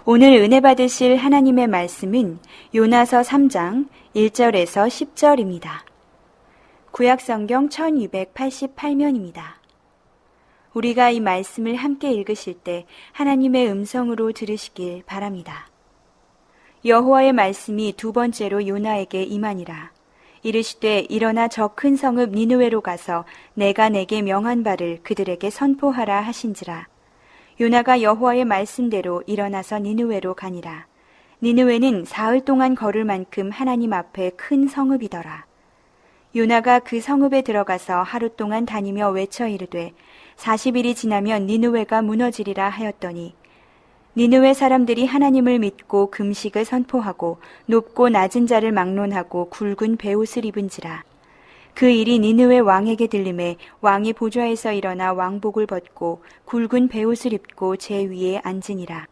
오늘 은혜 받으실 하나님의 말씀은 요나서 3장 1절에서 10절입니다. 구약성경 1288면입니다. 우리가 이 말씀을 함께 읽으실 때 하나님의 음성으로 들으시길 바랍니다. 여호와의 말씀이 두 번째로 요나에게 임하니라. 이르시되 일어나 저 큰 성읍 니느웨로 가서 내가 내게 명한 바를 그들에게 선포하라 하신지라. 요나가 여호와의 말씀대로 일어나서 니느웨로 가니라. 니느웨는 사흘 동안 걸을 만큼 하나님 앞에 큰 성읍이더라. 요나가 그 성읍에 들어가서 하루 동안 다니며 외쳐 이르되 40일이 지나면 니느웨가 무너지리라 하였더니 니느웨 사람들이 하나님을 믿고 금식을 선포하고 높고 낮은 자를 막론하고 굵은 베옷을 입은지라. 그 일이 니느웨 왕에게 들림에 왕이 보좌에서 일어나 왕복을 벗고 굵은 베옷을 입고 제 위에 앉으니라.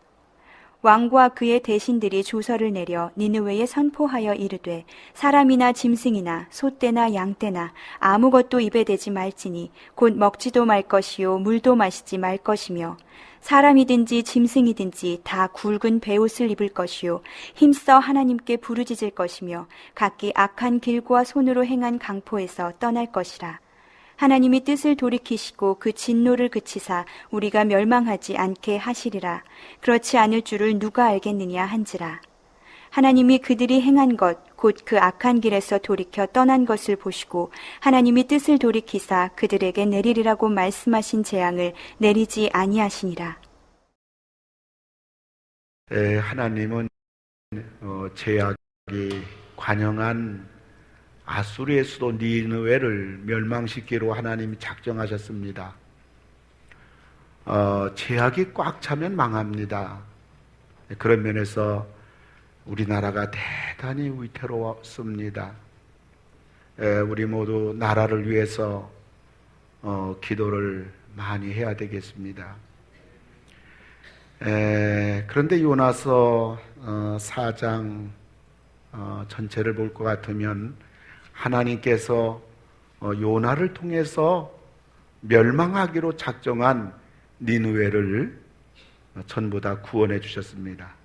왕과 그의 대신들이 조서를 내려 니느웨에 선포하여 이르되 사람이나 짐승이나 소떼나 양떼나 아무것도 입에 대지 말지니 곧 먹지도 말 것이요 물도 마시지 말 것이며 사람이든지 짐승이든지 다 굵은 베옷을 입을 것이요 힘써 하나님께 부르짖을 것이며 각기 악한 길과 손으로 행한 강포에서 떠날 것이라. 하나님이 뜻을 돌이키시고 그 진노를 그치사 우리가 멸망하지 않게 하시리라. 그렇지 않을 줄을 누가 알겠느냐 한지라. 하나님이 그들이 행한 것 곧 그 악한 길에서 돌이켜 떠난 것을 보시고 하나님이 뜻을 돌이키사 그들에게 내리리라고 말씀하신 재앙을 내리지 아니하시니라. 하나님은 제약이 관영한 아수르의 수도 니느웨를 멸망시키기로 하나님이 작정하셨습니다. 제약이 꽉 차면 망합니다. 그런 면에서 우리나라가 대단히 위태로웠습니다. 우리 모두 나라를 위해서 기도를 많이 해야 되겠습니다. 그런데 요나서 4장 전체를 볼 것 같으면 하나님께서 요나를 통해서 멸망하기로 작정한 니느웨를 전부 다 구원해 주셨습니다.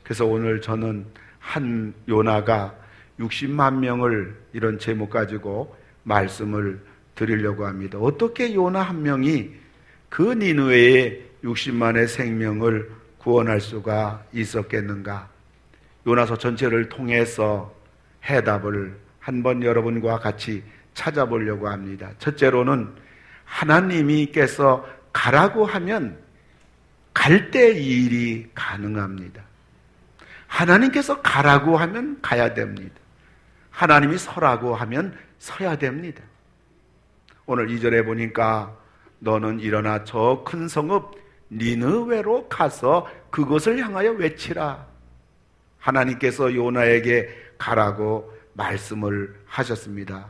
그래서 오늘 저는 한 요나가 60만 명을 이런 제목 가지고 말씀을 드리려고 합니다. 어떻게 요나 한 명이 그 니느웨의 60만의 생명을 구원할 수가 있었겠는가? 요나서 전체를 통해서 해답을 한번 여러분과 같이 찾아보려고 합니다. 첫째로는 하나님께서 가라고 하면 갈 때 이 일이 가능합니다. 하나님께서 가라고 하면 가야 됩니다. 하나님이 서라고 하면 서야 됩니다. 오늘 2절에 보니까 너는 일어나 저 큰 성읍 니느웨로 가서 그것을 향하여 외치라. 하나님께서 요나에게 가라고 말씀을 하셨습니다.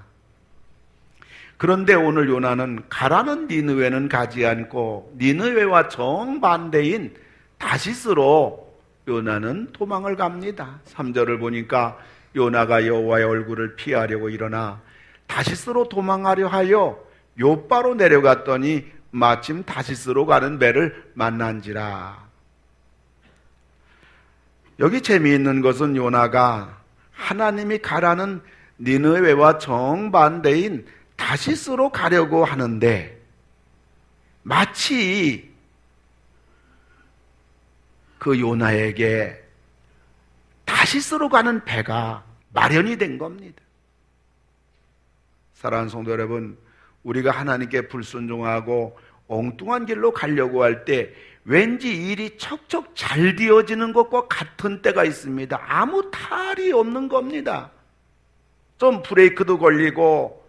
그런데 오늘 요나는 가라는 니느웨는 가지 않고 니느웨와 정반대인 다시스로 요나는 도망을 갑니다. 3절을 보니까 요나가 여호와의 얼굴을 피하려고 일어나 다시스로 도망하려 하여 요바로 내려갔더니 마침 다시스로 가는 배를 만난지라. 여기 재미있는 것은 요나가 하나님이 가라는 니느웨와 정반대인 다시스로 가려고 하는데 마치 그 요나에게 다시스로 가는 배가 마련이 된 겁니다. 사랑하는 성도 여러분, 우리가 하나님께 불순종하고 엉뚱한 길로 가려고 할 때 왠지 일이 척척 잘 되어지는 것과 같은 때가 있습니다. 아무 탈이 없는 겁니다. 좀 브레이크도 걸리고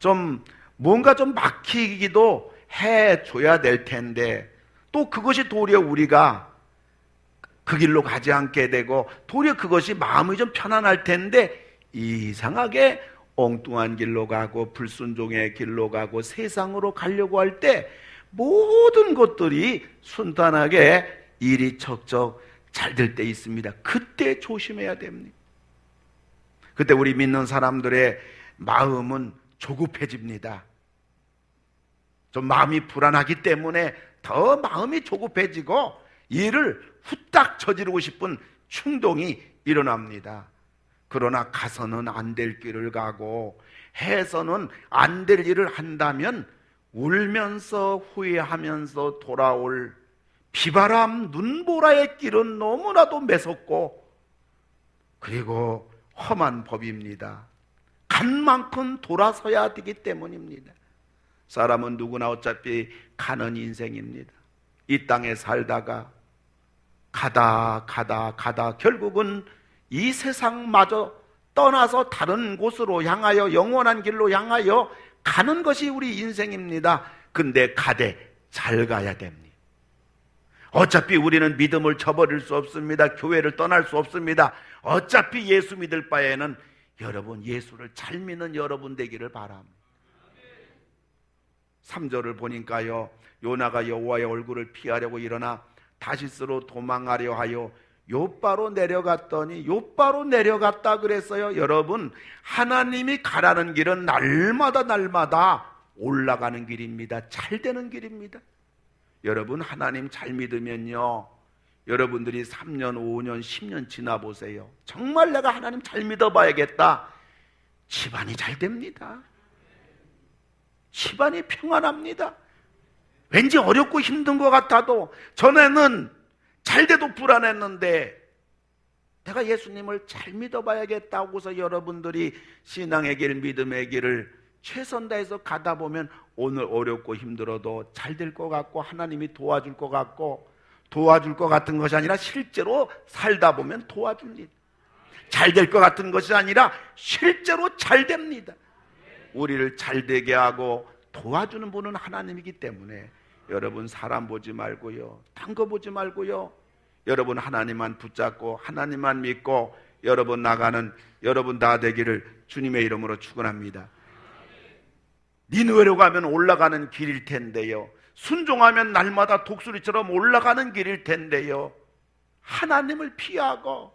좀 뭔가 좀 막히기도 해줘야 될 텐데 또 그것이 도리어 우리가 그 길로 가지 않게 되고 도리어 그것이 마음이 좀 편안할 텐데 이상하게 엉뚱한 길로 가고 불순종의 길로 가고 세상으로 가려고 할 때 모든 것들이 순탄하게 일이 척척 잘 될 때 있습니다. 그때 조심해야 됩니다. 그때 우리 믿는 사람들의 마음은 조급해집니다. 좀 마음이 불안하기 때문에 더 마음이 조급해지고 일을 후딱 저지르고 싶은 충동이 일어납니다. 그러나 가서는 안 될 길을 가고 해서는 안 될 일을 한다면 울면서 후회하면서 돌아올 비바람 눈보라의 길은 너무나도 매섭고 그리고 험한 법입니다. 간 만큼 돌아서야 되기 때문입니다. 사람은 누구나 어차피 가는 인생입니다. 이 땅에 살다가 가다 결국은 이 세상마저 떠나서 다른 곳으로 향하여 영원한 길로 향하여 가는 것이 우리 인생입니다. 근데 가되 잘 가야 됩니다. 어차피 우리는 믿음을 저버릴 수 없습니다. 교회를 떠날 수 없습니다. 어차피 예수 믿을 바에는 여러분 예수를 잘 믿는 여러분 되기를 바랍니다. 3절을 보니까요, 요나가 여호와의 얼굴을 피하려고 일어나 다시스로 도망하려 하여 요바로 내려갔더니, 요바로 내려갔다 그랬어요. 여러분, 하나님이 가라는 길은 날마다 올라가는 길입니다. 잘 되는 길입니다. 여러분, 하나님 잘 믿으면요, 여러분들이 3년, 5년, 10년 지나보세요. 정말 내가 하나님 잘 믿어봐야겠다. 집안이 잘 됩니다. 집안이 평안합니다. 왠지 어렵고 힘든 것 같아도 전에는 잘 돼도 불안했는데 내가 예수님을 잘 믿어봐야겠다고서 여러분들이 신앙의 길, 믿음의 길을 최선 다해서 가다 보면 오늘 어렵고 힘들어도 잘 될 것 같고 하나님이 도와줄 것 같고, 도와줄 것 같은 것이 아니라 실제로 살다 보면 도와줍니다. 잘 될 것 같은 것이 아니라 실제로 잘 됩니다. 우리를 잘 되게 하고 도와주는 분은 하나님이기 때문에 여러분 사람 보지 말고요, 딴 거 보지 말고요, 여러분 하나님만 붙잡고 하나님만 믿고 여러분 나가는 여러분 다 되기를 주님의 이름으로 축원합니다. 니느웨로 가면 올라가는 길일 텐데요, 순종하면 날마다 독수리처럼 올라가는 길일 텐데요, 하나님을 피하고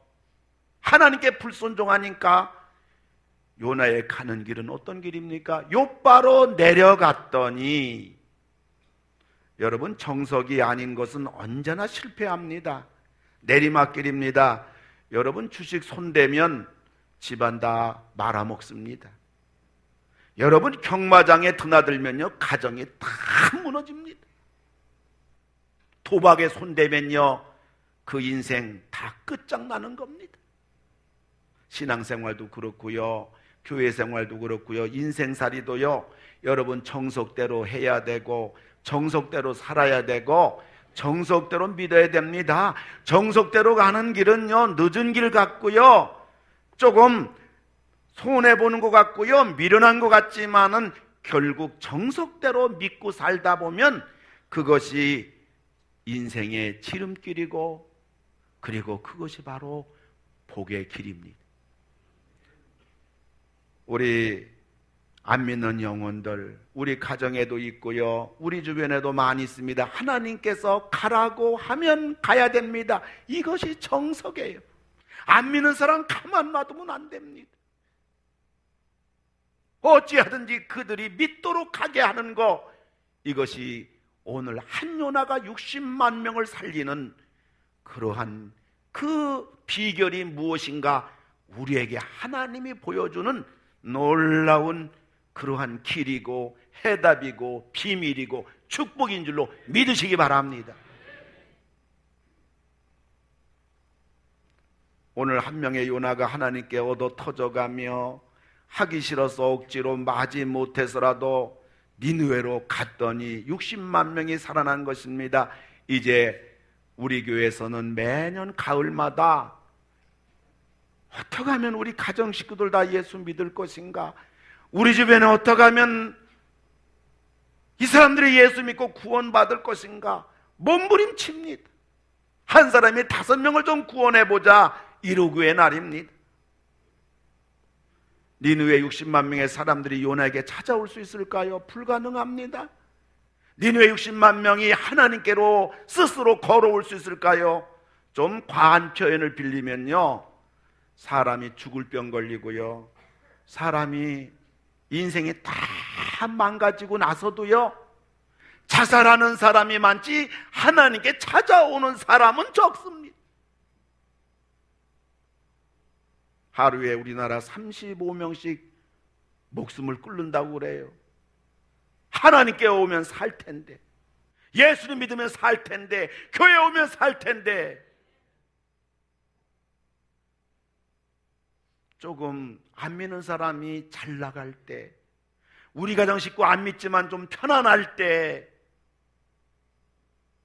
하나님께 불순종하니까 요나의 가는 길은 어떤 길입니까? 요바로 내려갔더니, 여러분 정석이 아닌 것은 언제나 실패합니다. 내리막길입니다. 여러분 주식 손대면 집안 다 말아먹습니다. 여러분 경마장에 드나들면요 가정이 다 무너집니다. 도박에 손대면요 그 인생 다 끝장나는 겁니다. 신앙생활도 그렇고요, 교회 생활도 그렇고요, 인생살이도요, 여러분 정석대로 해야 되고 정석대로 살아야 되고 정석대로 믿어야 됩니다. 정석대로 가는 길은요 늦은 길 같고요, 조금 손해보는 것 같고요, 미련한 것 같지만은 결국 정석대로 믿고 살다 보면 그것이 인생의 지름길이고 그리고 그것이 바로 복의 길입니다. 우리 안 믿는 영혼들, 우리 가정에도 있고요, 우리 주변에도 많이 있습니다. 하나님께서 가라고 하면 가야 됩니다. 이것이 정석이에요. 안 믿는 사람 가만 놔두면 안 됩니다. 어찌하든지 그들이 믿도록 하게 하는 것, 이것이 오늘 한 요나가 60만 명을 살리는 그러한 그 비결이 무엇인가, 우리에게 하나님이 보여주는 놀라운 그러한 길이고 해답이고 비밀이고 축복인 줄로 믿으시기 바랍니다. 오늘 한 명의 요나가 하나님께 얻어 터져가며 하기 싫어서 억지로 마지 못해서라도 니느웨로 갔더니 60만 명이 살아난 것입니다. 이제 우리 교회에서는 매년 가을마다 어떻게 하면 우리 가정 식구들 다 예수 믿을 것인가, 우리 주변에 어떻게 하면 이 사람들이 예수 믿고 구원받을 것인가 몸부림칩니다. 한 사람이 5명을 좀 구원해보자, 이러구의 날입니다. 니느웨 60만 명의 사람들이 요나에게 찾아올 수 있을까요? 불가능합니다. 니느웨 60만 명이 하나님께로 스스로 걸어올 수 있을까요? 좀 과한 표현을 빌리면요, 사람이 죽을 병 걸리고요, 사람이 인생이 다 망가지고 나서도요, 자살하는 사람이 많지 하나님께 찾아오는 사람은 적습니다. 하루에 우리나라 35명씩 목숨을 끊는다고 그래요. 하나님께 오면 살 텐데, 예수님 믿으면 살 텐데, 교회 오면 살 텐데, 조금 안 믿는 사람이 잘 나갈 때, 우리 가정 식구 안 믿지만 좀 편안할 때,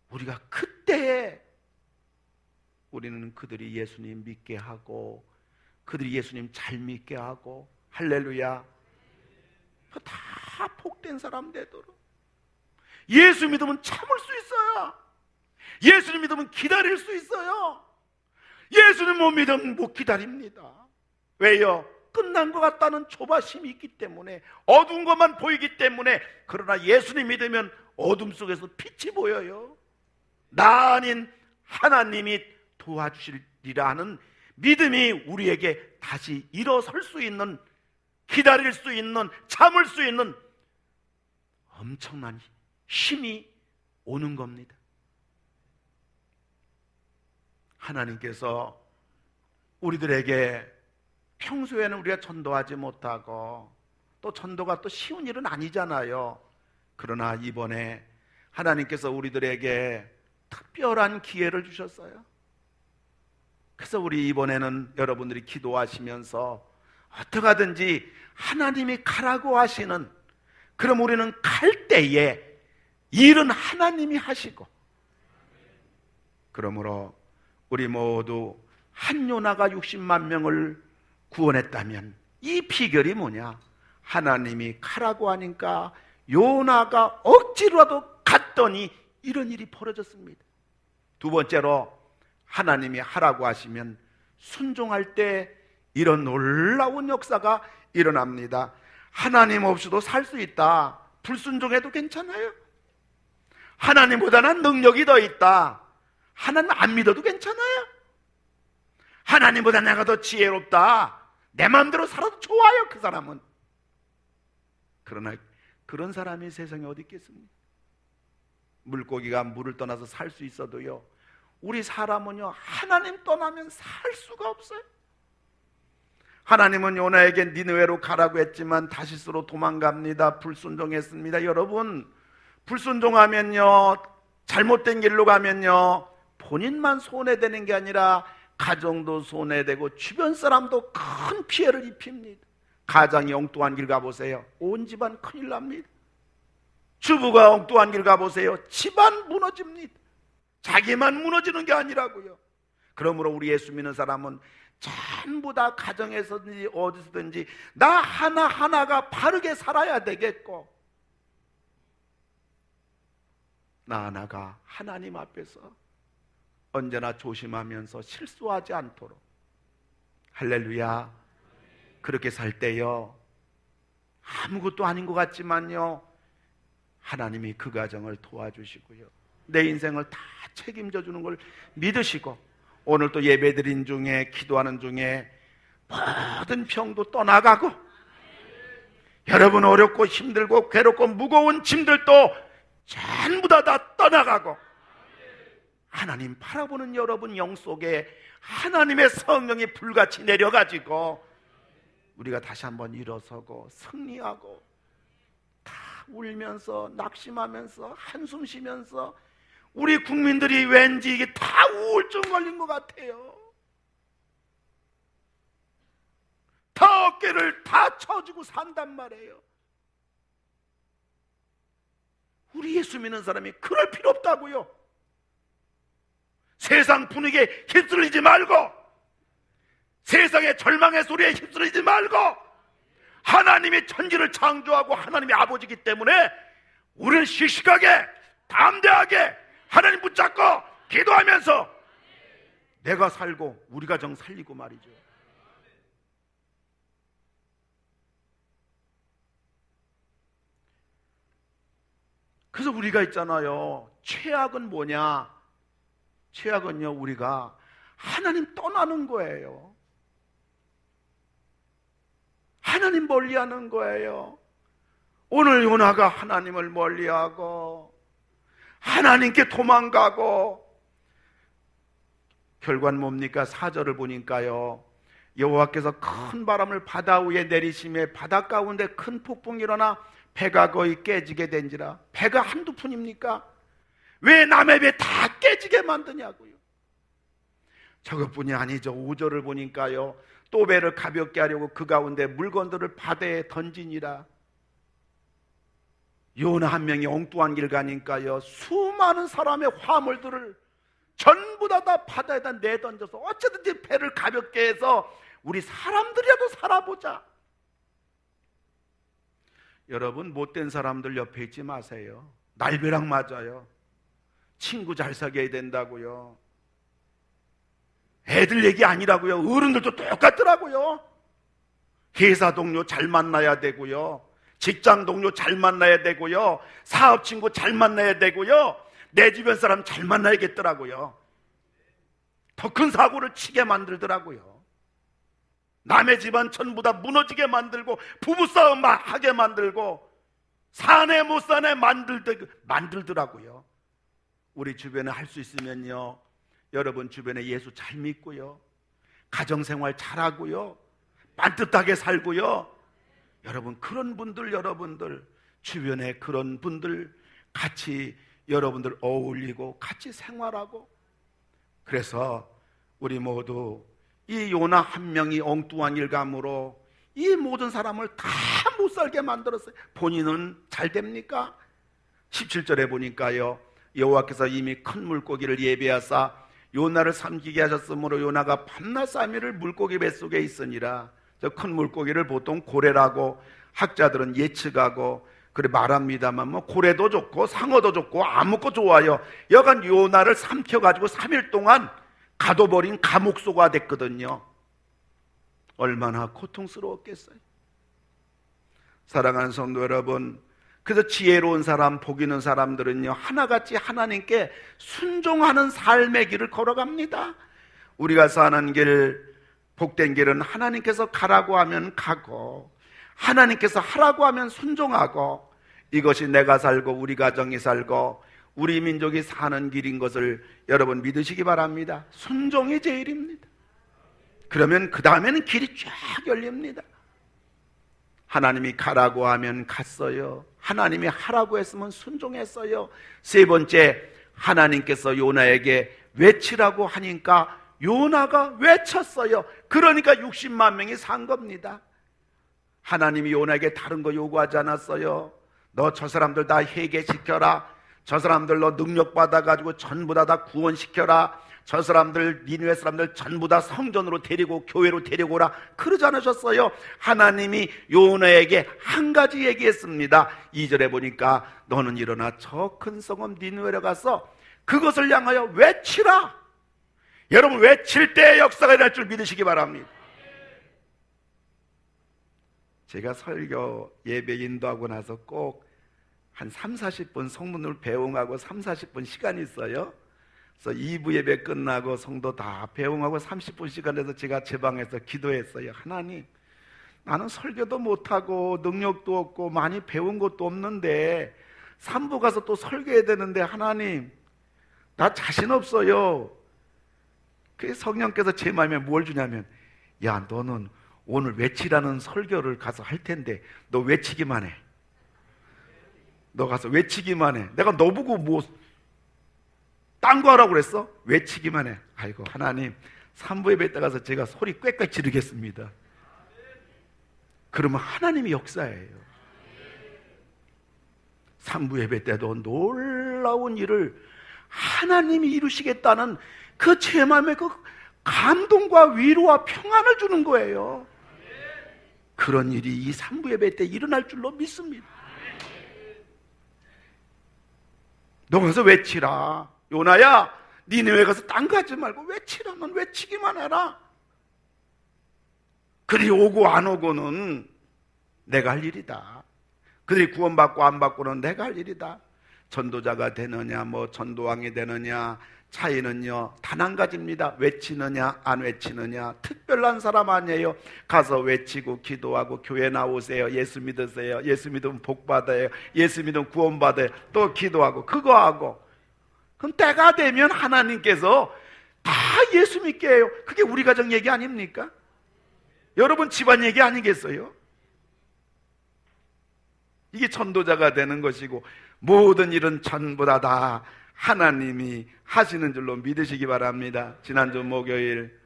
우리가 그때 우리는 그들이 예수님 믿게 하고, 그들이 예수님 잘 믿게 하고, 할렐루야. 다 복된 사람 되도록. 예수 믿으면 참을 수 있어요. 예수님 믿으면 기다릴 수 있어요. 예수님 못 믿으면 못 기다립니다. 왜요? 끝난 것 같다는 조바심이 있기 때문에, 어두운 것만 보이기 때문에. 그러나 예수님 믿으면 어둠 속에서 빛이 보여요. 나 아닌 하나님이 도와주시리라 하는 믿음이 우리에게 다시 일어설 수 있는, 기다릴 수 있는, 참을 수 있는 엄청난 힘이 오는 겁니다. 하나님께서 우리들에게 평소에는 우리가 전도하지 못하고, 또 전도가 또 쉬운 일은 아니잖아요. 그러나 이번에 하나님께서 우리들에게 특별한 기회를 주셨어요. 그래서 우리 이번에는 여러분들이 기도하시면서 어떻게 하든지 하나님이 가라고 하시는, 그럼 우리는 갈 때에 일은 하나님이 하시고, 그러므로 우리 모두 한 요나가 60만 명을 구원했다면 이 비결이 뭐냐? 하나님이 가라고 하니까 요나가 억지로라도 갔더니 이런 일이 벌어졌습니다. 두 번째로, 하나님이 하라고 하시면 순종할 때 이런 놀라운 역사가 일어납니다. 하나님 없이도 살 수 있다. 불순종해도 괜찮아요. 하나님보다는 능력이 더 있다. 하나님 안 믿어도 괜찮아요. 하나님보다 내가 더 지혜롭다. 내 마음대로 살아도 좋아요, 그 사람은. 그러나 그런 사람이 세상에 어디 있겠습니까? 물고기가 물을 떠나서 살 수 있어도요, 우리 사람은요, 하나님 떠나면 살 수가 없어요. 하나님은 요나에게 니느웨로 가라고 했지만 다시스로 도망갑니다. 불순종했습니다. 여러분, 불순종하면요, 잘못된 길로 가면요, 본인만 손해되는 게 아니라 가정도 손해되고 주변 사람도 큰 피해를 입힙니다. 가장이 엉뚱한 길 가보세요. 온 집안 큰일 납니다. 주부가 엉뚱한 길 가보세요. 집안 무너집니다. 자기만 무너지는 게 아니라고요. 그러므로 우리 예수 믿는 사람은 전부 다 가정에서든지 어디서든지 나 하나하나가 바르게 살아야 되겠고, 나 하나가 하나님 앞에서 언제나 조심하면서 실수하지 않도록, 할렐루야, 그렇게 살 때요, 아무것도 아닌 것 같지만요, 하나님이 그 가정을 도와주시고요, 내 인생을 다 책임져 주는 걸 믿으시고, 오늘 또 예배드린 중에, 기도하는 중에 모든 병도 떠나가고, 여러분 어렵고 힘들고 괴롭고 무거운 짐들도 전부 다 떠나가고, 하나님 바라보는 여러분 영 속에 하나님의 성령이 불같이 내려가지고 우리가 다시 한번 일어서고 승리하고, 다 울면서 낙심하면서 한숨 쉬면서, 우리 국민들이 왠지 이게 다 우울증 걸린 것 같아요. 다 어깨를 다 쳐주고 산단 말이에요. 우리 예수 믿는 사람이 그럴 필요 없다고요. 세상 분위기에 휩쓸리지 말고, 세상의 절망의 소리에 휩쓸리지 말고, 하나님이 천지를 창조하고 하나님이 아버지이기 때문에 우리는 씩씩하게 담대하게 하나님 붙잡고 기도하면서 내가 살고 우리 가정 살리고 말이죠. 그래서 우리가 있잖아요, 최악은 뭐냐? 최악은요, 우리가 하나님 떠나는 거예요. 하나님 멀리하는 거예요. 오늘 요나가 하나님을 멀리하고 하나님께 도망가고, 결과는 뭡니까? 4절을 보니까요, 여호와께서 큰 바람을 바다 위에 내리심에 바다 가운데 큰 폭풍이 일어나 배가 거의 깨지게 된지라. 배가 한두 푼입니까? 왜 남의 배 다 깨지게 만드냐고요. 저것뿐이 아니죠. 5절을 보니까요, 또 배를 가볍게 하려고 그 가운데 물건들을 바다에 던지니라. 요나 한 명이 엉뚱한 길 가니까요, 수많은 사람의 화물들을 전부 다 바다에다 내던져서 어쨌든지 배를 가볍게 해서 우리 사람들이라도 살아보자. 여러분, 못된 사람들 옆에 있지 마세요. 날벼락 맞아요. 친구 잘 사귀어야 된다고요. 애들 얘기 아니라고요. 어른들도 똑같더라고요. 회사 동료 잘 만나야 되고요, 직장 동료 잘 만나야 되고요, 사업 친구 잘 만나야 되고요, 내 주변 사람 잘 만나야겠더라고요. 더 큰 사고를 치게 만들더라고요. 남의 집안 전부 다 무너지게 만들고, 부부싸움 하게 만들고, 사내 못 사내 만들더라고요. 우리 주변에 할 수 있으면요, 여러분 주변에 예수 잘 믿고요, 가정생활 잘하고요, 반듯하게 살고요, 여러분 그런 분들, 여러분들 주변에 그런 분들 같이 여러분들 어울리고 같이 생활하고. 그래서 우리 모두 이 요나 한 명이 엉뚱한 일감으로 이 모든 사람을 다 못 살게 만들었어요. 본인은 잘 됩니까? 17절에 보니까요, 여호와께서 이미 큰 물고기를 예비하사 요나를 삼키게 하셨으므로 요나가 밤낮 3일을 물고기 뱃속에 있으니라. 저 큰 물고기를 보통 고래라고 학자들은 예측하고 그래 말합니다만, 뭐 고래도 좋고 상어도 좋고 아무것도 좋아요. 여간 요나를 삼켜가지고 3일 동안 가둬버린 감옥소가 됐거든요. 얼마나 고통스러웠겠어요. 사랑하는 성도 여러분, 그래서 지혜로운 사람, 복 있는 사람들은요, 하나같이 하나님께 순종하는 삶의 길을 걸어갑니다. 우리가 사는 길, 복된 길은 하나님께서 가라고 하면 가고, 하나님께서 하라고 하면 순종하고, 이것이 내가 살고 우리 가정이 살고 우리 민족이 사는 길인 것을 여러분 믿으시기 바랍니다. 순종이 제일입니다. 그러면 그 다음에는 길이 쫙 열립니다. 하나님이 가라고 하면 갔어요. 하나님이 하라고 했으면 순종했어요. 세 번째, 하나님께서 요나에게 외치라고 하니까 요나가 외쳤어요. 그러니까 60만 명이 산 겁니다. 하나님이 요나에게 다른 거 요구하지 않았어요. 너 저 사람들 다 회개시켜라. 저 사람들 너 능력 받아가지고 전부 다 구원시켜라. 저 사람들, 니느웨 사람들 전부 다 성전으로 데리고 교회로 데리고 오라. 그러지 않으셨어요. 하나님이 요나에게 한 가지 얘기했습니다. 2절에 보니까 너는 일어나 저 큰 성읍 니느웨로 가서 그것을 향하여 외치라. 여러분, 외칠 때 역사가 일어날 줄 믿으시기 바랍니다. 제가 설교 예배 인도하고 나서 꼭 한 3, 40분 성문을 배웅하고 3, 40분 시간이 있어요. 그래서 2부 예배 끝나고 성도 다 배웅하고 30분 시간 내서 제가 제 방에서 기도했어요. 하나님, 나는 설교도 못하고 능력도 없고 많이 배운 것도 없는데 3부 가서 또 설교해야 되는데 하나님, 나 자신 없어요. 그 성령께서 제 마음에 뭘 주냐면, 야, 너는 오늘 외치라는 설교를 가서 할 텐데 너 외치기만 해. 너 가서 외치기만 해. 내가 너 보고 뭐 딴 거 하라고 그랬어? 외치기만 해. 아이고 하나님, 3부 예배 때 가서 제가 소리 꽥꽥 지르겠습니다. 그러면 하나님이 역사예요. 3부 예배 때도 놀라운 일을 하나님이 이루시겠다는 그 제 마음에 그 감동과 위로와 평안을 주는 거예요. 그런 일이 이 3부 예배 때 일어날 줄로 믿습니다. 너 가서 외치라. 요나야, 니네왜 가서 딴 거 하지 말고 외치라. 넌 외치기만 해라. 그들이 오고 안 오고는 내가 할 일이다. 그들이 구원받고 안 받고는 내가 할 일이다. 전도자가 되느냐, 뭐 전도왕이 되느냐, 차이는요 단 한 가지입니다. 외치느냐 안 외치느냐. 특별한 사람 아니에요. 가서 외치고 기도하고 교회 나오세요. 예수 믿으세요. 예수 믿으면 복 받아요. 예수 믿으면 구원 받아요. 또 기도하고 그거 하고 그럼 때가 되면 하나님께서 다 예수 믿게 해요. 그게 우리 가정 얘기 아닙니까? 여러분 집안 얘기 아니겠어요? 이게 전도자가 되는 것이고, 모든 일은 전부 다 하나님이 하시는 줄로 믿으시기 바랍니다. 지난주 목요일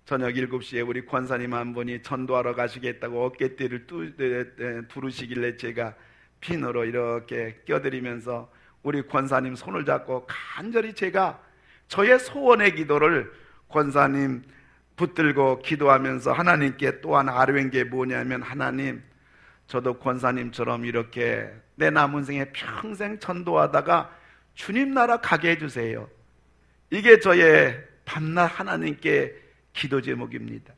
저녁 7시에 우리 권사님 한 분이 전도하러 가시겠다고 어깨띠를 두르시길래 제가 비누로 이렇게 껴드리면서 우리 권사님 손을 잡고 간절히 제가 저의 소원의 기도를 권사님 붙들고 기도하면서 하나님께 또한 아뢰는 게 뭐냐면, 하나님, 저도 권사님처럼 이렇게 내 남은 생에 평생 전도하다가 주님 나라 가게 해주세요. 이게 저의 밤낮 하나님께 기도 제목입니다.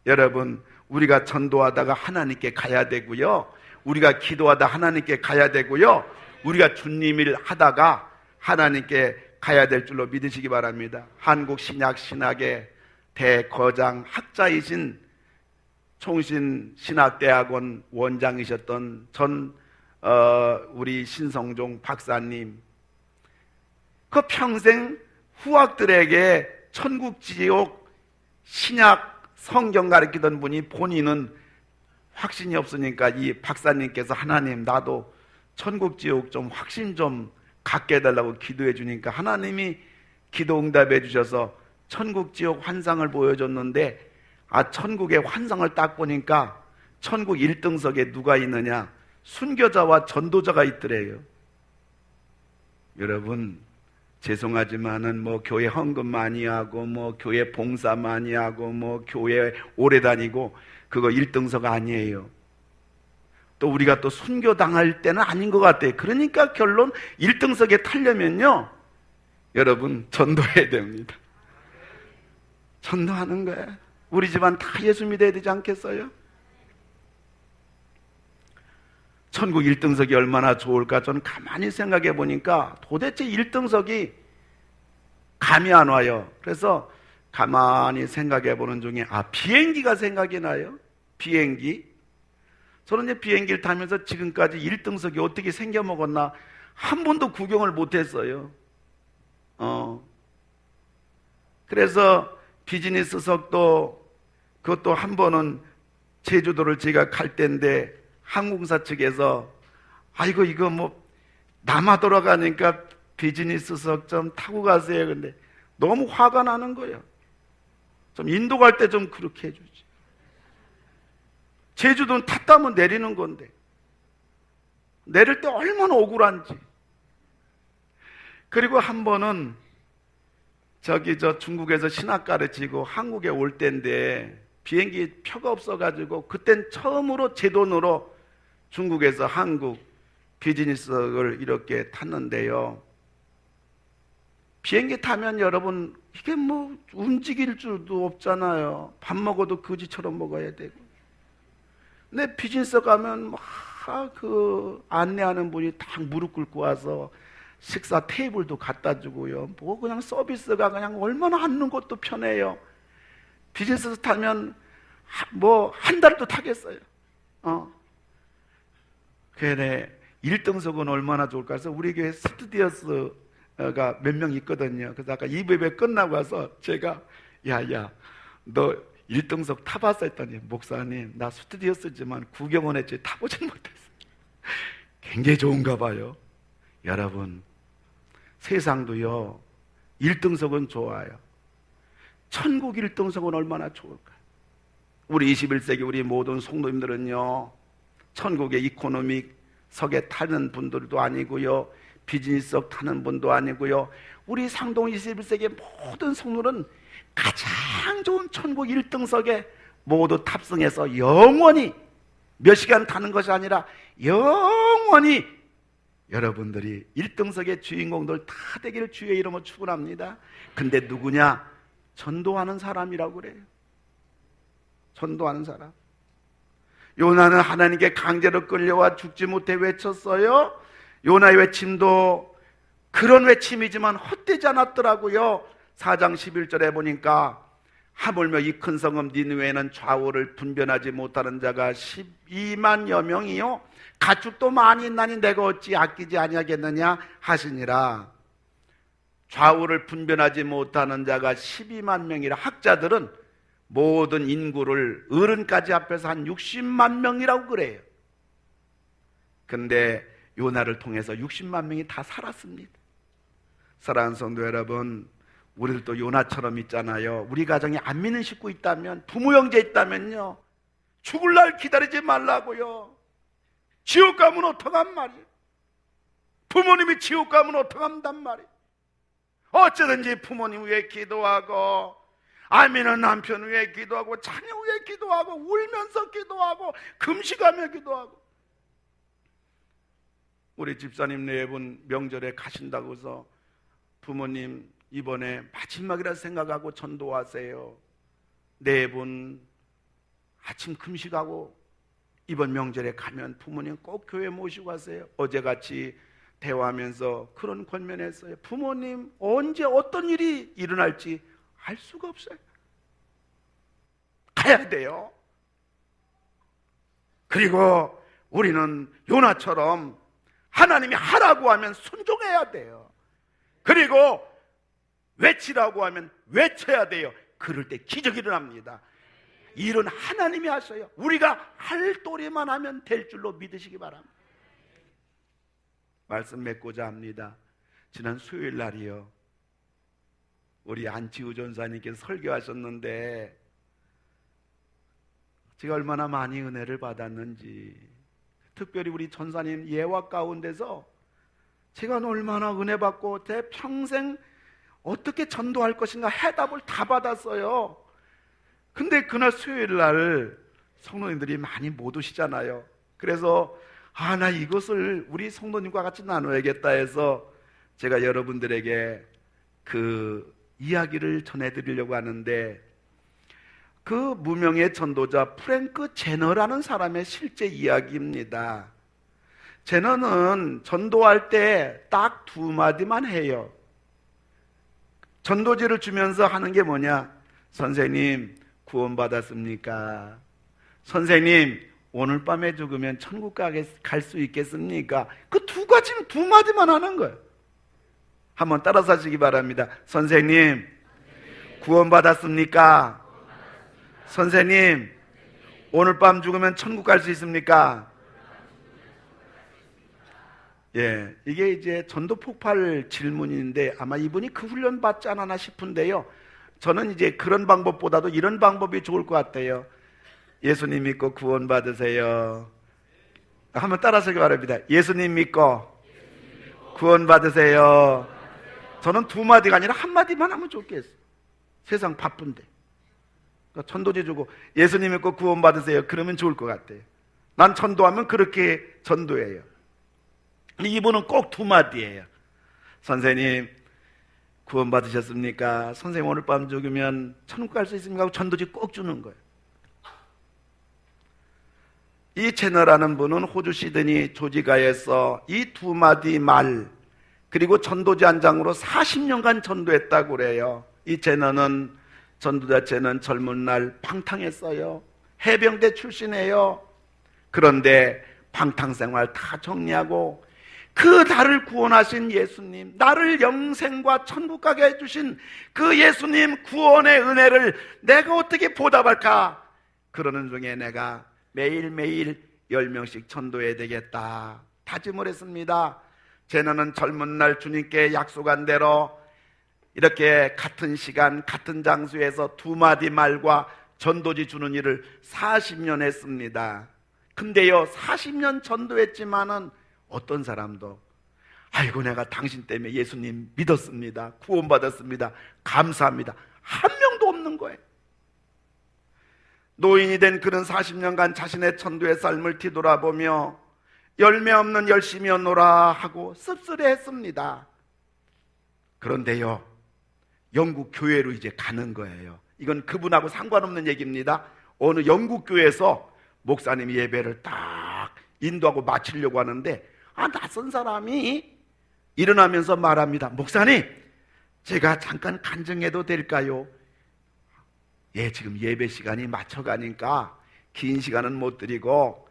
여러분, 우리가 전도하다가 하나님께 가야 되고요, 우리가 기도하다 하나님께 가야 되고요, 우리가 주님 일 하다가 하나님께 가야 될 줄로 믿으시기 바랍니다. 한국 신약 신학의 대거장 학자이신 총신신학대학원 원장이셨던 우리 신성종 박사님, 그 평생 후학들에게 천국 지옥 신약 성경 가르치던 분이 본인은 확신이 없으니까 이 박사님께서 하나님, 나도 천국 지옥 좀 확신 좀 갖게 해달라고 기도해 주니까 하나님이 기도 응답해 주셔서 천국 지옥 환상을 보여줬는데, 천국의 환상을 딱 보니까 천국 1등석에 누가 있느냐? 순교자와 전도자가 있더래요. 여러분, 죄송하지만은 교회 헌금 많이 하고 교회 봉사 많이 하고 교회 오래 다니고 그거 1등석 아니에요. 또 우리가 또 순교 당할 때는 아닌 것 같아요. 그러니까 결론 1등석에 타려면요, 여러분 전도해야 됩니다. 전도하는 거예요. 우리 집안 다 예수 믿어야 되지 않겠어요? 천국 1등석이 얼마나 좋을까? 저는 가만히 생각해 보니까 도대체 1등석이 감이 안 와요. 그래서 가만히 생각해 보는 중에 비행기가 생각이 나요. 비행기. 저는 이제 비행기를 타면서 지금까지 1등석이 어떻게 생겨 먹었나 한 번도 구경을 못 했어요. 그래서 비즈니스석도 그것도 한 번은 제주도를 제가 갈 때인데 항공사 측에서 이거 남아 돌아가니까 비즈니스석 좀 타고 가세요. 근데 너무 화가 나는 거예요. 좀 인도 갈 때 좀 그렇게 해주지. 제주도는 탔다면 내리는 건데 내릴 때 얼마나 억울한지. 그리고 한 번은 중국에서 신학 가르치고 한국에 올 때인데 비행기 표가 없어가지고 그땐 처음으로 제 돈으로 중국에서 한국 비즈니스석을 이렇게 탔는데요. 비행기 타면 여러분 이게 움직일 줄도 없잖아요. 밥 먹어도 거지처럼 먹어야 되고. 근데 비즈니스석 가면 안내하는 분이 딱 무릎 꿇고 와서 식사 테이블도 갖다 주고요. 그냥 서비스가 그냥 얼마나 앉는 것도 편해요. 비즈니스 타면 한 달도 타겠어요. 그래 1등석은 얼마나 좋을까 해서 우리 교회 스튜디오스가 몇 명 있거든요. 그래서 아까 2부에 끝나고 와서 제가 야야 너 1등석 타봤어 했더니 목사님 나 스튜디오스지만 구경은 했지 타보진 못했어. 굉장히 좋은가 봐요. 여러분 세상도요 1등석은 좋아요. 천국 1등석은 얼마나 좋을까요? 우리 21세기 우리 모든 성도님들은요 천국의 이코노믹 석에 타는 분들도 아니고요 비즈니스석 타는 분도 아니고요 우리 상동 21세기 모든 성도는 가장 좋은 천국 1등석에 모두 탑승해서 영원히 몇 시간 타는 것이 아니라 영원히 여러분들이 1등석의 주인공들 다 되기를 주의 이름으로 축원합니다. 근데 누구냐? 전도하는 사람이라고 그래요. 전도하는 사람. 요나는 하나님께 강제로 끌려와 죽지 못해 외쳤어요. 요나의 외침도 그런 외침이지만 헛되지 않았더라고요. 4장 11절에 보니까 하물며 이 큰 성읍 니느웨에는 좌우를 분변하지 못하는 자가 12만여 명이요 가축도 많이 있나니 내가 어찌 아끼지 아니하겠느냐 하시니라. 좌우를 분별하지 못하는 자가 12만 명이라 학자들은 모든 인구를 어른까지 합해서 한 60만 명이라고 그래요. 근데 요나를 통해서 60만 명이 다 살았습니다. 사랑하는 성도 여러분, 우리들도 요나처럼 있잖아요. 우리 가정에 안 믿는 식구 있다면, 부모 형제 있다면요, 죽을 날 기다리지 말라고요. 지옥 가면 어떡한 말이에요. 부모님이 지옥 가면 어떡한단 말이에요. 어쩌든지 부모님 위해 기도하고, 안 믿는 남편 위해 기도하고, 자녀 위해 기도하고, 울면서 기도하고, 금식하며 기도하고. 우리 집사님 네 분 명절에 가신다고 해서 부모님 이번에 마지막이라 생각하고 전도하세요. 네 분 아침 금식하고 이번 명절에 가면 부모님 꼭 교회 모시고 가세요. 어제같이 대화하면서 그런 권면했어요. 부모님 언제 어떤 일이 일어날지 알 수가 없어요. 가야 돼요. 그리고 우리는 요나처럼 하나님이 하라고 하면 순종해야 돼요. 그리고 외치라고 하면 외쳐야 돼요. 그럴 때 기적이 일어납니다. 일은 하나님이 하셔요. 우리가 할 도리만 하면 될 줄로 믿으시기 바랍니다. 말씀 맺고자 합니다. 지난 수요일 날이요, 우리 안치우 전사님께서 설교하셨는데 제가 얼마나 많이 은혜를 받았는지, 특별히 우리 전사님 예화 가운데서 제가 얼마나 은혜 받고 제 평생 어떻게 전도할 것인가 해답을 다 받았어요. 근데 그날 수요일 날 성도님들이 많이 못 오시잖아요. 그래서 나 이것을 우리 성도님과 같이 나눠야겠다 해서 제가 여러분들에게 그 이야기를 전해드리려고 하는데, 그 무명의 전도자 프랭크 제너라는 사람의 실제 이야기입니다. 제너는 전도할 때 딱 2마디만 해요. 전도지를 주면서 하는 게 뭐냐? 선생님, 구원받았습니까? 선생님, 오늘 밤에 죽으면 천국 갈 수 있겠습니까? 그 2마디만 하는 거예요. 한번 따라서 하시기 바랍니다. 선생님, 구원받았습니까? 선생님, 오늘 밤 죽으면 천국 갈 수 있습니까? 예, 이게 이제 전도 폭발 질문인데 아마 이분이 그 훈련 받지 않았나 싶은데요. 저는 이제 그런 방법보다도 이런 방법이 좋을 것 같아요. 예수님 믿고 구원 받으세요. 한번 따라서 하기 바랍니다. 예수님 믿고 구원 받으세요. 저는 2마디가 아니라 1마디만 하면 좋겠어요. 세상 바쁜데. 그러니까 전도지 주고 예수님 믿고 구원 받으세요. 그러면 좋을 것 같아요. 난 전도하면 그렇게 전도해요. 이분은 꼭 2마디예요. 선생님, 구원 받으셨습니까? 선생님, 오늘 밤 죽으면 천국 갈 수 있습니까? 하고 전도지 꼭 주는 거예요. 이 제너라는 분은 호주 시드니 조지가에서 이 2마디 말, 그리고 전도지 한 장으로 40년간 전도했다고 그래요. 이 제너는, 전도자 제너는 젊은 날 방탕했어요. 해병대 출신이에요. 그런데 방탕생활 다 정리하고 그 나를 구원하신 예수님, 나를 영생과 천국 가게 해주신 그 예수님 구원의 은혜를 내가 어떻게 보답할까? 그러는 중에 내가 매일매일 10명씩 전도해야 되겠다 다짐을 했습니다. 제너는 젊은 날 주님께 약속한 대로 이렇게 같은 시간 같은 장소에서 2마디 말과 전도지 주는 일을 40년 했습니다. 근데요, 40년 전도했지만은 어떤 사람도 아이고 내가 당신 때문에 예수님 믿었습니다, 구원받았습니다, 감사합니다, 한 명도 없는 거예요. 노인이 된 그는 40년간 자신의 전도의 삶을 뒤돌아보며 열매 없는 열심이었노라 하고 씁쓸해했습니다. 그런데요, 영국 교회로 이제 가는 거예요. 이건 그분하고 상관없는 얘기입니다. 어느 영국 교회에서 목사님이 예배를 딱 인도하고 마치려고 하는데 낯선 사람이 일어나면서 말합니다. 목사님, 제가 잠깐 간증해도 될까요? 예, 지금 예배 시간이 맞춰가니까 긴 시간은 못 드리고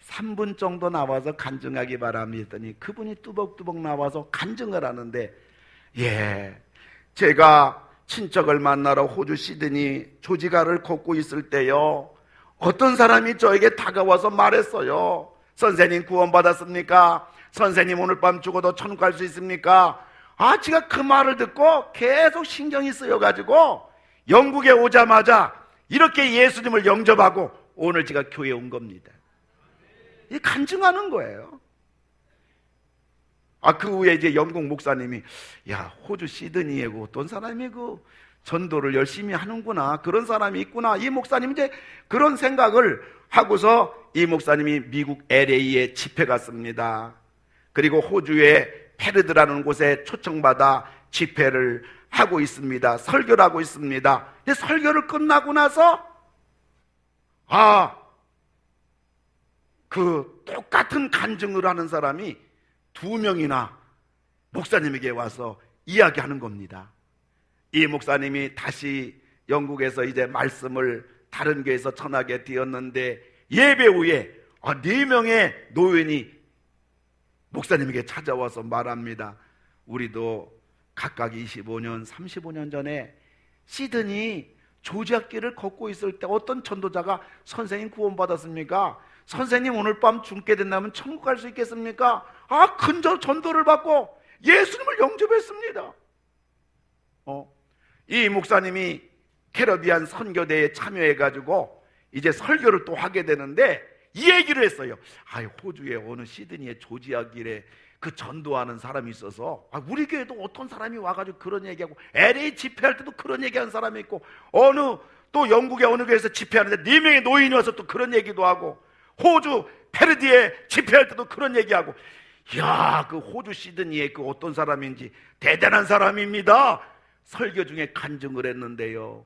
3분 정도 나와서 간증하기 바랍니다 했더니 그분이 뚜벅뚜벅 나와서 간증을 하는데, 예, 제가 친척을 만나러 호주 시드니 조지가를 걷고 있을 때요, 어떤 사람이 저에게 다가와서 말했어요. 선생님 구원받았습니까? 선생님 오늘 밤 죽어도 천국 갈 수 있습니까? 제가 그 말을 듣고 계속 신경이 쓰여가지고 영국에 오자마자 이렇게 예수님을 영접하고 오늘 제가 교회에 온 겁니다. 이 간증하는 거예요. 그 후에 이제 영국 목사님이, 야, 호주 시드니에 어떤 사람이 전도를 열심히 하는구나, 그런 사람이 있구나. 이 목사님 이제 그런 생각을 하고서 이 목사님이 미국 LA에 집회 갔습니다. 그리고 호주의 페르드라는 곳에 초청받아 집회를 하고 있습니다. 설교를 하고 있습니다. 근데 설교를 끝나고 나서 그 똑같은 간증을 하는 사람이 2명이나 목사님에게 와서 이야기하는 겁니다. 이 목사님이 다시 영국에서 이제 말씀을 다른 교회에서 전하게 되었는데, 예배 후에 4명의 노인이 목사님에게 찾아와서 말합니다. 우리도 각각 25년, 35년 전에 시드니 조지아길을 걷고 있을 때 어떤 전도자가 선생님 구원받았습니까? 선생님 오늘 밤 죽게 된다면 천국 갈 수 있겠습니까? 큰 전도를 받고 예수님을 영접했습니다. 이 목사님이 캐러비안 선교대에 참여해가지고 이제 설교를 또 하게 되는데 이 얘기를 했어요. 호주의 어느 시드니의 조지아길에 그 전도하는 사람이 있어서 우리 교회도 어떤 사람이 와가지고 그런 얘기하고, LA 집회할 때도 그런 얘기하는 사람이 있고, 또 영국의 어느 교회에서 집회하는데 4명의 노인이 와서 또 그런 얘기도 하고, 호주 페르디에 집회할 때도 그런 얘기하고, 그 호주 시드니에 그 어떤 사람인지 대단한 사람입니다. 설교 중에 간증을 했는데요,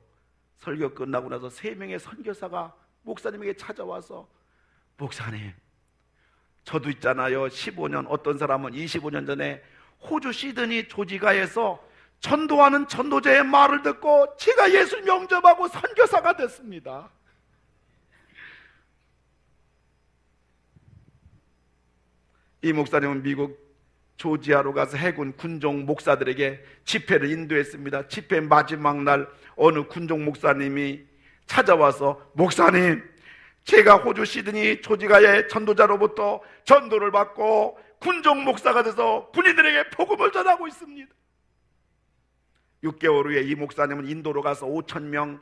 설교 끝나고 나서 3명의 선교사가 목사님에게 찾아와서, 목사님, 저도 있잖아요. 15년, 어떤 사람은 25년 전에 호주 시드니 조지가에서 전도하는 전도자의 말을 듣고 제가 예수를 영접하고 선교사가 됐습니다. 이 목사님은 미국 조지아로 가서 해군 군종 목사들에게 집회를 인도했습니다. 집회 마지막 날 어느 군종 목사님이 찾아와서, 목사님, 제가 호주 시드니 조지가의 전도자로부터 전도를 받고 군종 목사가 돼서 군인들에게 복음을 전하고 있습니다. 6개월 후에 이 목사님은 인도로 가서 5,000명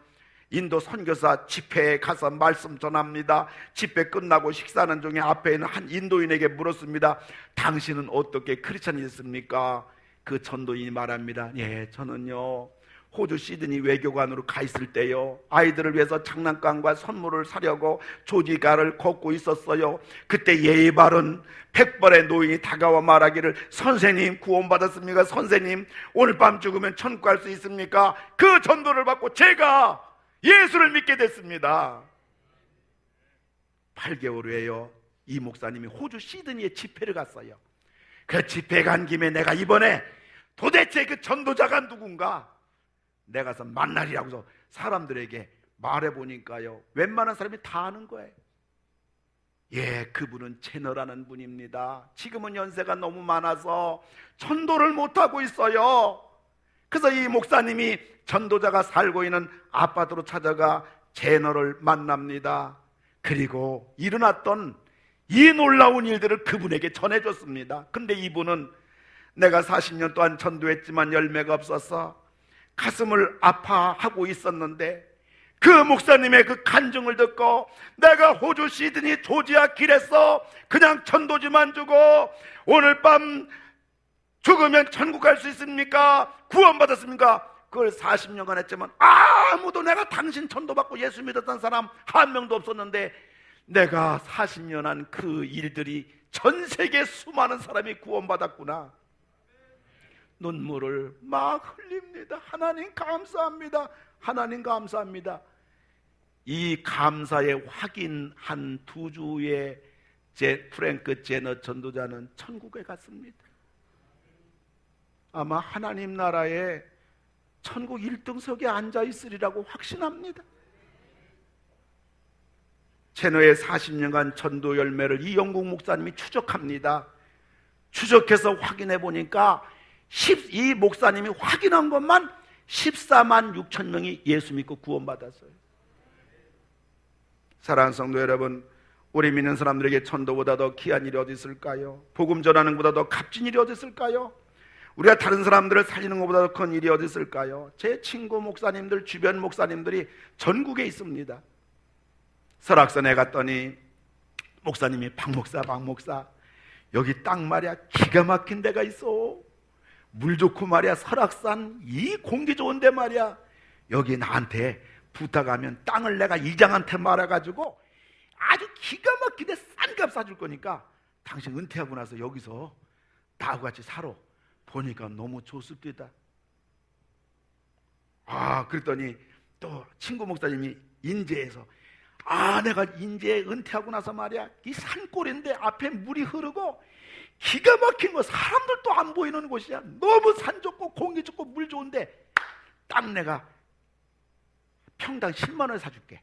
인도 선교사 집회에 가서 말씀 전합니다. 집회 끝나고 식사하는 중에 앞에 있는 한 인도인에게 물었습니다. 당신은 어떻게 크리스찬이 됐습니까? 그 전도인이 말합니다. 예, 저는요, 호주 시드니 외교관으로 가 있을 때요, 아이들을 위해서 장난감과 선물을 사려고 조지가를 걷고 있었어요. 그때 예의 바른 100번의 노인이 다가와 말하기를, 선생님 구원받았습니까? 선생님 오늘 밤 죽으면 천국 갈 수 있습니까? 그 전도를 받고 제가 예수를 믿게 됐습니다. 8개월 후에요, 이 목사님이 호주 시드니에 집회를 갔어요. 그 집회 간 김에 내가 이번에 도대체 그 전도자가 누군가 내가 가서 만나리라고 해서 사람들에게 말해보니까요, 웬만한 사람이 다 아는 거예요. 예, 그분은 제너라는 분입니다. 지금은 연세가 너무 많아서 전도를 못하고 있어요. 그래서 이 목사님이 전도자가 살고 있는 아파트로 찾아가 제너를 만납니다. 그리고 일어났던 이 놀라운 일들을 그분에게 전해줬습니다. 근데 이분은 내가 40년 동안 전도했지만 열매가 없어서 가슴을 아파하고 있었는데, 그 목사님의 그 간증을 듣고 내가 호주 시드니 조지아 길에서 그냥 전도지만 주고 오늘 밤 죽으면 천국 갈 수 있습니까? 구원받았습니까? 그걸 40년간 했지만 아무도 내가 당신 전도받고 예수 믿었던 사람 한 명도 없었는데, 내가 40년 한 그 일들이 전 세계 수많은 사람이 구원받았구나. 눈물을 막 흘립니다. 하나님 감사합니다. 하나님 감사합니다. 이 감사의 확인한 2주에 프랭크 제너 전도자는 천국에 갔습니다. 아마 하나님 나라에 천국 1등석에 앉아 있으리라고 확신합니다. 제너의 40년간 전도 열매를 이 영국 목사님이 추적합니다. 추적해서 확인해 보니까 이 목사님이 확인한 것만 14만 6천 명이 예수 믿고 구원받았어요. 사랑하는 성도 여러분, 우리 믿는 사람들에게 천도보다 더 귀한 일이 어디 있을까요? 복음 전하는 것보다 더 값진 일이 어디 있을까요? 우리가 다른 사람들을 살리는 것보다 더 큰 일이 어디 있을까요? 제 친구 목사님들, 주변 목사님들이 전국에 있습니다. 설악산에 갔더니 목사님이 박 목사 여기 땅 말이야 기가 막힌 데가 있어. 물 좋고 말이야 설악산 이 공기 좋은 데 말이야 여기 나한테 부탁하면 땅을 내가 이장한테 말해가지고 아주 기가 막히게 싼 값 사줄 거니까 당신 은퇴하고 나서 여기서 나하고 같이 살아. 보니까 너무 좋습니다. 그랬더니 또 친구 목사님이 인제에서 내가 인제 은퇴하고 나서 말이야 이 산골인데 앞에 물이 흐르고 기가 막힌 거 사람들도 안 보이는 곳이야. 너무 산 좋고 공기 좋고 물 좋은데 땅 내가 평당 10만 원 사줄게.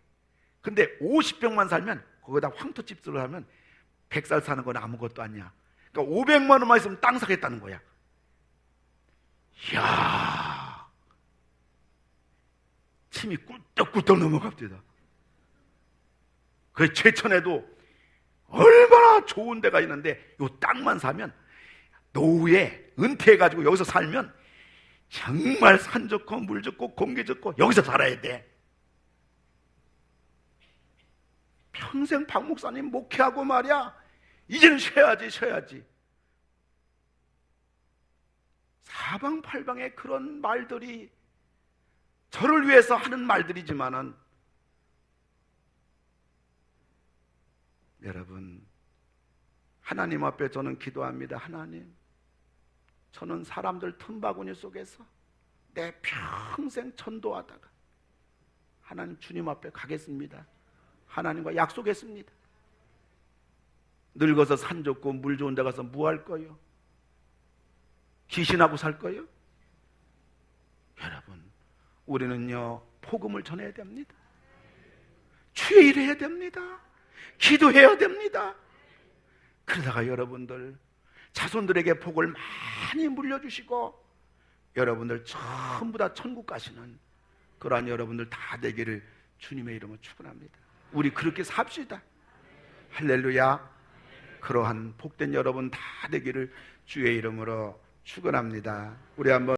근데 50평만 살면 거기다 황토집수를 하면 100살 사는 건 아무것도 아니야. 그러니까 500만 원만 있으면 땅 사겠다는 거야. 이야, 침이 꿀떡꿀떡 넘어갑니다. 그 제천에도 얼마나 좋은 데가 있는데 요 땅만 사면 노후에 은퇴해가지고 여기서 살면 정말 산 좋고 물 좋고 공기 좋고 여기서 살아야 돼. 평생 박 목사님 목회하고 말이야 이제는 쉬어야지. 사방팔방에 그런 말들이 저를 위해서 하는 말들이지만은 여러분, 하나님 앞에 저는 기도합니다. 하나님, 저는 사람들 틈바구니 속에서 내 평생 전도하다가 하나님 주님 앞에 가겠습니다. 하나님과 약속했습니다. 늙어서 산 좋고 물 좋은 데 가서 뭐 할 거예요? 귀신하고 살 거예요? 여러분, 우리는요 복음을 전해야 됩니다. 주의 일을 해야 됩니다. 기도해야 됩니다. 그러다가 여러분들 자손들에게 복을 많이 물려주시고 여러분들 전부 다 천국 가시는 그러한 여러분들 다 되기를 주님의 이름으로 축원합니다. 우리 그렇게 삽시다. 할렐루야. 그러한 복된 여러분 다 되기를 주의 이름으로 축원합니다. 우리 한번